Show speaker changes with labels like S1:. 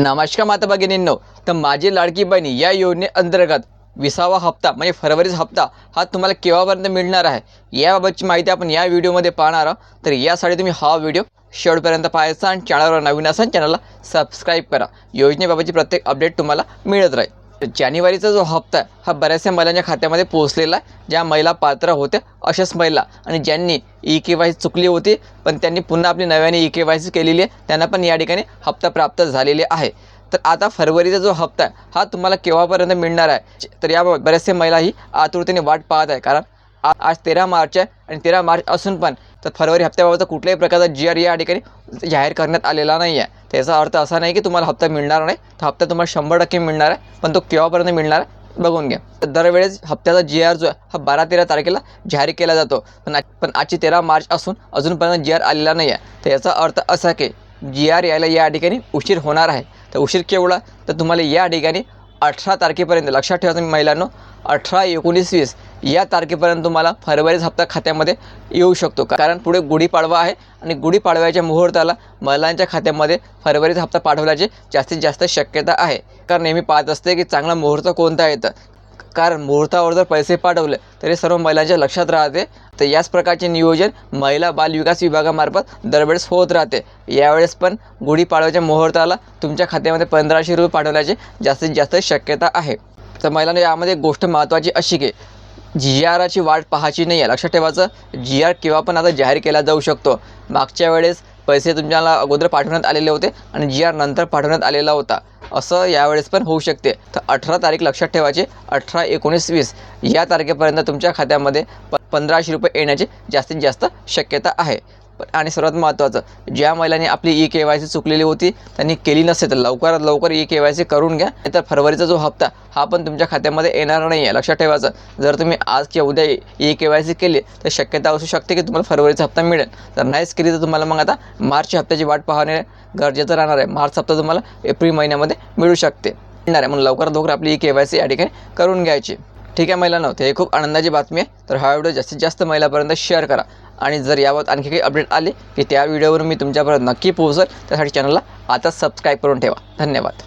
S1: नमस्कार माता भगिनींनो, तर माझी लाडकी बहीण या योजनेअंतर्गत 20वा हप्ता म्हणजे फरवरीचा हप्ता हा तुम्हाला केव्हापर्यंत मिळणार आहे याबाबतची माहिती आपण या व्हिडिओमध्ये पाहणार आहोत। तर यासाठी तुम्ही हा व्हिडिओ शेवटपर्यंत पाहायचा आणि चॅनलवर नवीन असाल चॅनलला सबस्क्राईब करा। योजनेबाबतची प्रत्येक अपडेट तुम्हाला मिळत राहील। जानेवारीचा जो हप्ता आहे हा बऱ्याचशा महिलांच्या खात्यामध्ये पोहोचलेला आहे। ज्या महिला पात्र होत्या अशाच महिला आणि ज्यांनी ई-के-वाय चुकली होती पण त्यांनी पुन्हा आपली नव्याने ई-के-वाय केलेली आहे त्यांना पण या ठिकाणी हप्ता प्राप्त झालेले आहे। तर आता फरवरीचा जो हप्ता आहे हा तुम्हाला केव्हापर्यंत मिळणार आहे, तर याबाबत बऱ्याचशा महिला ही आतुरतेने वाट पाहत आहे। कारण आज 13 मार्च आहे आणि 13 मार्च असून पण तर फरवरी हप्त्याबाबत कुठल्याही प्रकारचा जी-आर या ठिकाणी जाहीर करण्यात आलेला नाही आहे। त्याचा अर्थ असा नाही की तुम्हाला हप्ता मिळणार नाही, तर हप्ता तुम्हाला 100% मिळणार आहे, पण तो केव्हापर्यंत मिळणार आहे बघून घ्या। दरवेळेस हप्त्याचा जी-आर जो आहे हा 12-13 तारखेला जाहीर केला जातो, पण आजची 13 मार्च असून अजूनपर्यंत जी-आर आलेला नाही आहे। तर याचा अर्थ असा की जी-आर यायला या ठिकाणी उशीर होणार आहे। तर उशीर केवढा, तर तुम्हाला या ठिकाणी 18 तारखेपर्यंत लक्षात ठेवा महिलांनो, 18, 19, 20 या तारखेपर्यंत तुम्हाला फरवरीचा हप्ता खात्यामध्ये येऊ शकतो। कारण पुढे गुढीपाडवा आहे आणि गुढीपाडव्याच्या मुहूर्ताला महिलांच्या खात्यामध्ये फरवरीचा हप्ता पाठवण्याची जास्तीत जास्त शक्यता आहे। कारण नेहमी पाहत असते की चांगला मुहूर्त कोणता येतं, कारण मुहूर्तावर जर पैसे पाठवले तरी सर्व महिलांच्या लक्षात राहते। तर याच प्रकारचे नियोजन महिला बाल विकास विभागामार्फत दरवेळेस होत राहते। यावेळेस पण गुढीपाडव्याच्या मुहूर्ताला तुमच्या खात्यामध्ये 1500 रुपये पाठवण्याची जास्तीत जास्त शक्यता आहे। तर महिलांना यामध्ये एक गोष्ट महत्त्वाची अशी की जी-आरची वाट पाहायची नाही आहे। लक्षात ठेवायचं, जी-आर केव्हा पण आता जाहीर केला जाऊ शकतो। मागच्या वेळेस पैसे तुमच्याला अगोदर पाठवण्यात आलेले होते आणि जी-आर नंतर पाठवण्यात आलेला होता, असं यावेळेस पण होऊ शकते। तर 18 तारीख लक्षात ठेवायची, 18, 19, 20 या तारखेपर्यंत तुमच्या खात्यामध्ये 1500 रुपये येण्याची जास्तीत जास्त शक्यता आहे। आणि सर्वात महत्त्वाचं, ज्या महिलांनी आपली ई-के-वाय-सी चुकलेली होती त्यांनी केली नसेल तर लवकरात लवकर ई-के-वाय-सी करून घ्या, नाहीतर फरवरीचा जो हप्ता हा पण तुमच्या खात्यामध्ये येणार नाही आहे। लक्षात ठेवायचं, जर तुम्ही आज किंवा उद्या ई-के-वाय-सी केली तर शक्यता असू शकते की तुम्हाला फरवरीचा हप्ता मिळेल। जर नाहीच केली तर तुम्हाला मग आता मार्च हप्त्याची वाट पाहणे गरजेचं राहणार आहे। मार्च हप्ता तुम्हाला एप्रिल महिन्यामध्ये मिळू शकते मिळणार आहे, म्हणून लवकरात लवकर आपली ई-के-वाय-सी या ठिकाणी करून घ्यायची। ठीक आहे महिलांनो, हे खूप आनंदाची बातमी आहे। तर हा व्हिडिओ जास्तीत जास्त महिलांपर्यंत शेअर करा आणि जर याबाबत आणखी काही अपडेट आले की त्या व्हिडिओवर मी तुमच्यापर्यंत नक्की पोहोचेल, त्यासाठी चॅनलला आताच सबस्क्राईब करून ठेवा। धन्यवाद।